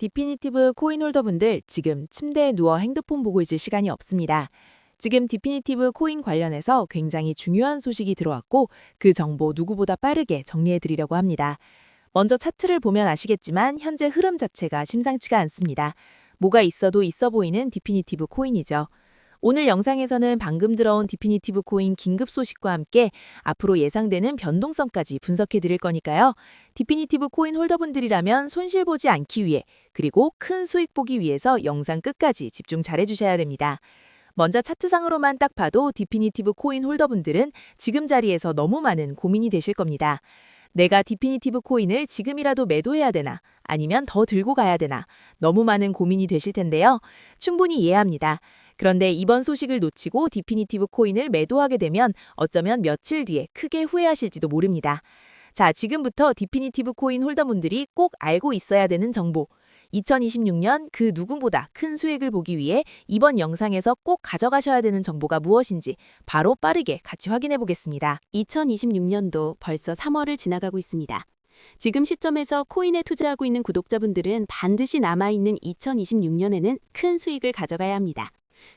디피니티브 코인 홀더분들 지금 침대에 누워 핸드폰 보고 있을 시간이 없습니다. 지금 디피니티브 코인 관련해서 굉장히 중요한 소식이 들어왔고 그 정보 누구보다 빠르게 정리해 드리려고 합니다. 먼저 차트를 보면 아시겠지만 현재 흐름 자체가 심상치가 않습니다. 뭐가 있어도 있어 보이는 디피니티브 코인이죠. 오늘 영상에서는 방금 들어온 디피니티브 코인 긴급 소식과 함께 앞으로 예상되는 변동성까지 분석해 드릴 거니까요. 디피니티브 코인 홀더분들이라면 손실 보지 않기 위해 그리고 큰 수익 보기 위해서 영상 끝까지 집중 잘 해주셔야 됩니다. 먼저 차트상으로만 딱 봐도 디피니티브 코인 홀더분들은 지금 자리에서 너무 많은 고민이 되실 겁니다. 내가 디피니티브 코인을 지금이라도 매도해야 되나 아니면 더 들고 가야 되나 너무 많은 고민이 되실 텐데요. 충분히 이해합니다. 그런데 이번 소식을 놓치고 디피니티브 코인을 매도하게 되면 어쩌면 며칠 뒤에 크게 후회하실지도 모릅니다. 자, 지금부터 디피니티브 코인 홀더분들이 꼭 알고 있어야 되는 정보. 2026년 그 누구보다 큰 수익을 보기 위해 이번 영상에서 꼭 가져가셔야 되는 정보가 무엇인지 바로 빠르게 같이 확인해 보겠습니다. 2026년도 벌써 3월을 지나가고 있습니다. 지금 시점에서 코인에 투자하고 있는 구독자분들은 반드시 남아있는 2026년에는 큰 수익을 가져가야 합니다.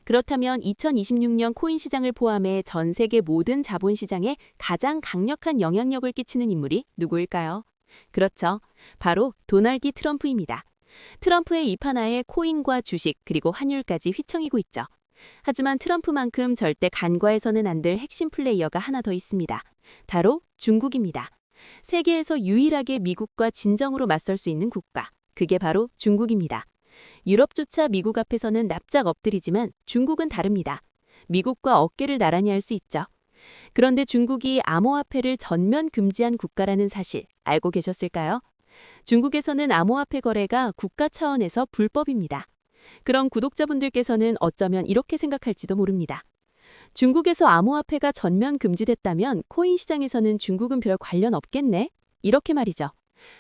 그렇다면 2026년 코인 시장을 포함해 전 세계 모든 자본 시장에 가장 강력한 영향력을 끼치는 인물이 누구일까요? 그렇죠. 바로 도널드 트럼프입니다. 트럼프의 입하나에 코인과 주식 그리고 환율까지 휘청이고 있죠. 하지만 트럼프만큼 절대 간과해서는 안 될 핵심 플레이어가 하나 더 있습니다. 바로 중국입니다. 세계에서 유일하게 미국과 진정으로 맞설 수 있는 국가, 그게 바로 중국입니다. 유럽조차 미국 앞에서는 납작 엎드리지만 중국은 다릅니다. 미국과 어깨를 나란히 할 수 있죠. 그런데 중국이 암호화폐를 전면 금지한 국가라는 사실 알고 계셨을까요? 중국에서는 암호화폐 거래가 국가 차원에서 불법입니다. 그럼 구독자분들께서는 어쩌면 이렇게 생각할지도 모릅니다. 중국에서 암호화폐가 전면 금지됐다면 코인 시장에서는 중국은 별 관련 없겠네? 이렇게 말이죠.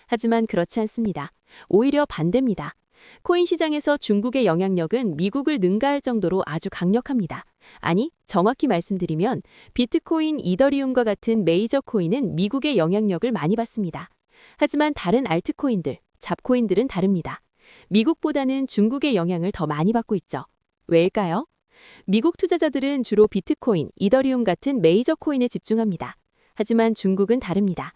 하지만 그렇지 않습니다. 오히려 반대입니다. 코인 시장에서 중국의 영향력은 미국을 능가할 정도로 아주 강력합니다. 아니, 정확히 말씀드리면 비트코인, 이더리움과 같은 메이저 코인은 미국의 영향력을 많이 받습니다. 하지만 다른 알트코인들, 잡코인들은 다릅니다. 미국보다는 중국의 영향을 더 많이 받고 있죠. 왜일까요? 미국 투자자들은 주로 비트코인, 이더리움 같은 메이저 코인에 집중합니다. 하지만 중국은 다릅니다.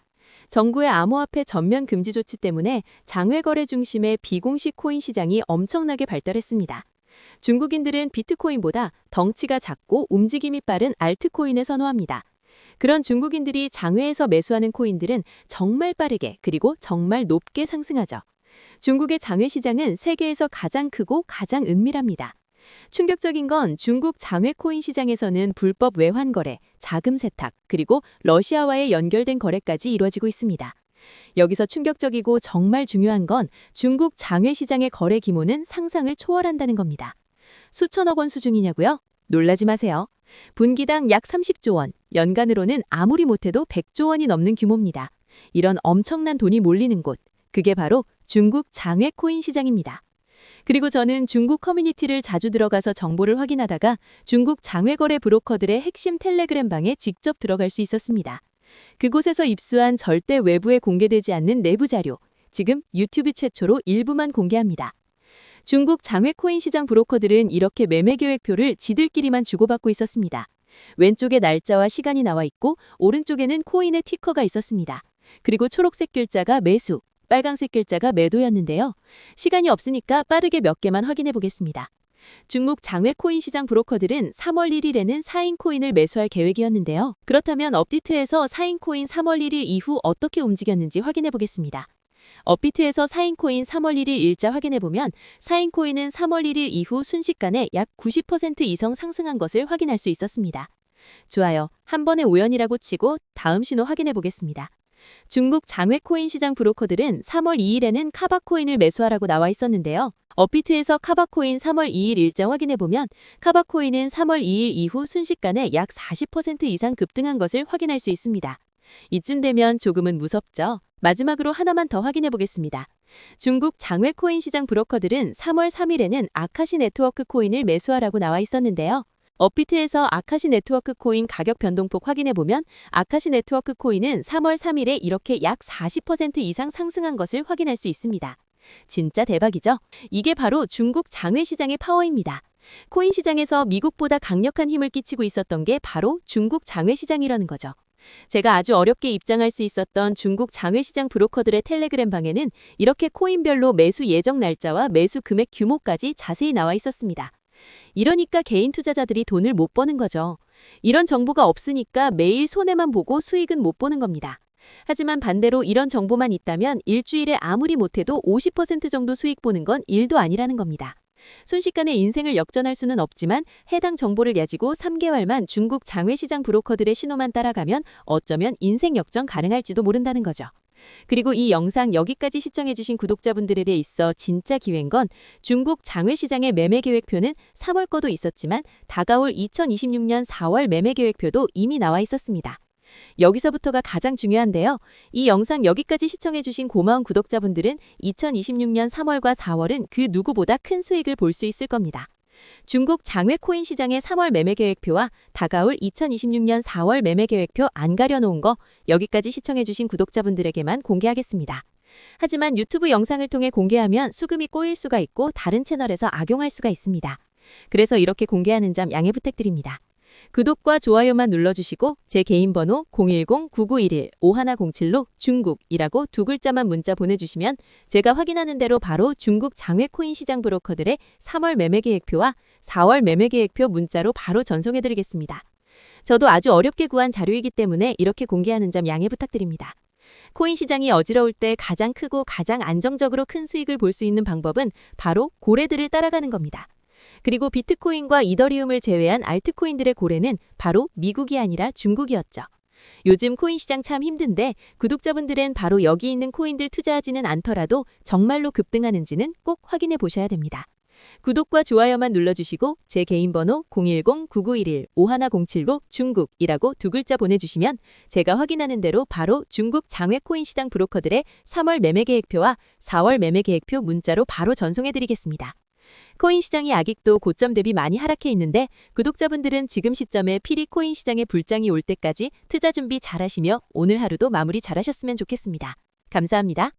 정부의 암호화폐 전면 금지 조치 때문에 장외 거래 중심의 비공식 코인 시장이 엄청나게 발달했습니다. 중국인들은 비트코인보다 덩치가 작고 움직임이 빠른 알트코인을 선호합니다. 그런 중국인들이 장외에서 매수하는 코인들은 정말 빠르게 그리고 정말 높게 상승하죠. 중국의 장외 시장은 세계에서 가장 크고 가장 은밀합니다. 충격적인 건 중국 장외 코인 시장에서는 불법 외환 거래, 자금 세탁, 그리고 러시아와의 연결된 거래까지 이루어지고 있습니다. 여기서 충격적이고 정말 중요한 건 중국 장외 시장의 거래 규모는 상상을 초월한다는 겁니다. 수천억 원 수준이냐고요? 놀라지 마세요. 분기당 약 30조 원, 연간으로는 아무리 못해도 100조 원이 넘는 규모입니다. 이런 엄청난 돈이 몰리는 곳, 그게 바로 중국 장외 코인 시장입니다. 그리고 저는 중국 커뮤니티를 자주 들어가서 정보를 확인하다가 중국 장외거래 브로커들의 핵심 텔레그램 방에 직접 들어갈 수 있었습니다. 그곳에서 입수한 절대 외부에 공개되지 않는 내부 자료, 지금 유튜브 최초로 일부만 공개합니다. 중국 장외 코인 시장 브로커들은 이렇게 매매 계획표를 지들끼리만 주고받고 있었습니다. 왼쪽에 날짜와 시간이 나와 있고 오른쪽에는 코인의 티커가 있었습니다. 그리고 초록색 글자가 매수, 빨강색 글자가 매도였는데요. 시간이 없으니까 빠르게 몇 개만 확인해 보겠습니다. 중국 장외 코인 시장 브로커들은 3월 1일에는 4인 코인을 매수할 계획이었는데요. 그렇다면 업비트에서 4인 코인 3월 1일 이후 어떻게 움직였는지 확인해 보겠습니다. 업비트에서 4인 코인 3월 1일 일자 확인해 보면 4인 코인은 3월 1일 이후 순식간에 약 90% 이상 상승한 것을 확인할 수 있었습니다. 좋아요. 한 번의 우연이라고 치고 다음 신호 확인해 보겠습니다. 중국 장외 코인 시장 브로커들은 3월 2일에는 카바코인을 매수하라고 나와 있었는데요. 업비트에서 카바코인 3월 2일 일자 확인해보면 카바코인은 3월 2일 이후 순식간에 약 40% 이상 급등한 것을 확인할 수 있습니다. 이쯤 되면 조금은 무섭죠? 마지막으로 하나만 더 확인해 보겠습니다. 중국 장외 코인 시장 브로커들은 3월 3일에는 아카시 네트워크 코인을 매수하라고 나와 있었는데요. 업비트에서 아카시 네트워크 코인 가격 변동폭 확인해보면 아카시 네트워크 코인은 3월 3일에 이렇게 약 40% 이상 상승한 것을 확인할 수 있습니다. 진짜 대박이죠? 이게 바로 중국 장외 시장의 파워입니다. 코인 시장에서 미국보다 강력한 힘을 끼치고 있었던 게 바로 중국 장외 시장이라는 거죠. 제가 아주 어렵게 입장할 수 있었던 중국 장외 시장 브로커들의 텔레그램 방에는 이렇게 코인별로 매수 예정 날짜와 매수 금액 규모까지 자세히 나와 있었습니다. 이러니까 개인 투자자들이 돈을 못 버는 거죠. 이런 정보가 없으니까 매일 손해만 보고 수익은 못 보는 겁니다. 하지만 반대로 이런 정보만 있다면 일주일에 아무리 못해도 50% 정도 수익 보는 건 일도 아니라는 겁니다. 순식간에 인생을 역전할 수는 없지만 해당 정보를 가지고 3개월만 중국 장외시장 브로커들의 신호만 따라가면 어쩌면 인생 역전 가능할지도 모른다는 거죠. 그리고 이 영상 여기까지 시청해주신 구독자분들에 대해 있어 진짜 기회인 건 중국 장외시장의 매매 계획표는 3월 거도 있었지만 다가올 2026년 4월 매매 계획표도 이미 나와 있었습니다. 여기서부터가 가장 중요한데요. 이 영상 여기까지 시청해주신 고마운 구독자분들은 2026년 3월과 4월은 그 누구보다 큰 수익을 볼 수 있을 겁니다. 중국 장외 코인 시장의 3월 매매 계획표와 다가올 2026년 4월 매매 계획표 안 가려놓은 거 여기까지 시청해주신 구독자분들에게만 공개하겠습니다. 하지만 유튜브 영상을 통해 공개하면 수금이 꼬일 수가 있고 다른 채널에서 악용할 수가 있습니다. 그래서 이렇게 공개하는 점 양해 부탁드립니다. 구독과 좋아요만 눌러주시고 제 개인 번호 010-9911-5107로 중국이라고 두 글자만 문자 보내주시면 제가 확인하는 대로 바로 중국 장외 코인 시장 브로커들의 3월 매매 계획표와 4월 매매 계획표 문자로 바로 전송해드리겠습니다. 저도 아주 어렵게 구한 자료이기 때문에 이렇게 공개하는 점 양해 부탁드립니다. 코인 시장이 어지러울 때 가장 크고 가장 안정적으로 큰 수익을 볼 수 있는 방법은 바로 고래들을 따라가는 겁니다. 그리고 비트코인과 이더리움을 제외한 알트코인들의 고래는 바로 미국이 아니라 중국이었죠. 요즘 코인 시장 참 힘든데 구독자분들은 바로 여기 있는 코인들 투자하지는 않더라도 정말로 급등하는지는 꼭 확인해 보셔야 됩니다. 구독과 좋아요만 눌러주시고 제 개인 번호 010-9911-5107로 중국이라고 두 글자 보내주시면 제가 확인하는 대로 바로 중국 장외 코인 시장 브로커들의 3월 매매 계획표와 4월 매매 계획표 문자로 바로 전송해드리겠습니다. 코인 시장이 아직도 고점 대비 많이 하락해 있는데 구독자분들은 지금 시점에 필히 코인 시장의 불장이 올 때까지 투자 준비 잘하시며 오늘 하루도 마무리 잘하셨으면 좋겠습니다. 감사합니다.